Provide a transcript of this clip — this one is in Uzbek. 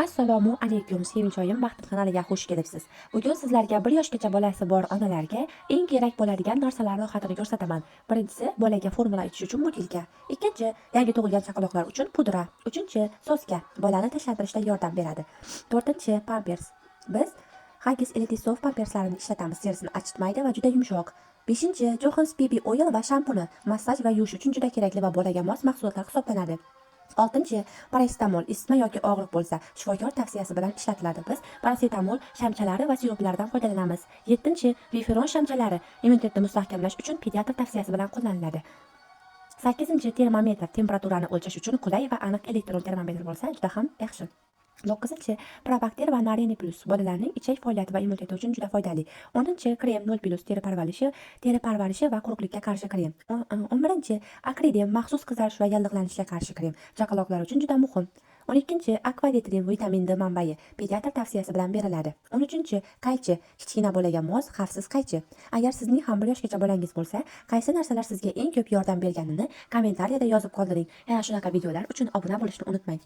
Assalomu alaykum sevinchoyim, baxtim kanaliga xush kelibsiz. Bugun sizlarga 1 yoshgacha bolasi bor onalarga eng kerak bo'ladigan narsalar ro'yxatini ko'rsataman. Birinchisi bolaga formula ichish uchun butilka. Ikkinchi yangi tug'ilgan chaqaloqlar uchun pudra. Uchinchi soska, bolani tashlantirishda yordam beradi. To'rtinchi pampers. Biz Huggies Elite Soft pamperslarini ishlatamiz, terisini achitmaydi va juda yumshoq. Beshinchi Johns Baby Oil va shampuni, massaj va yuvish uchun juda kerakli va bolaga mos mahsulotlar hisoblanadi. 6. Parasetamol isitma yoki og'riq bo'lsa, shifokor tavsiyasi bilan ishlatiladi. Biz parasetamol shamchalari va siroplaridan foydalanamiz. 7. Viferon shamchalari immunitetni mustahkamlash uchun pediatr tavsiyasi bilan qo'llaniladi. 8. Termometr temperaturani o'lchash uchun qulay va aniq elektron termometr bo'lsa, juda ham yaxshi. 9. Probakter va Nareni Plus bolalarning ichak faoliyati va immuniteti uchun juda foydali. 10. Krem 0+ teri parvarishi va quruqlikka qarshi krem. 11. Akridem maxsus qizarish va yallig'lanishga qarshi krem. Chaqaloqlar uchun juda muhim. 12. Akvadetrin vitamin D manbai pediatr tavsiyasi bilan beriladi. 13. Qaychi kichkina bolaga mos, xavfsiz qaychi. Agar sizning ham 1 yoshgacha bolangiz bo'lsa, qaysi narsalar sizga eng ko'p yordam berganini kommentariyada yozib qoldiring. Yana shunaqa videolar uchun obuna bo'lishni unutmang.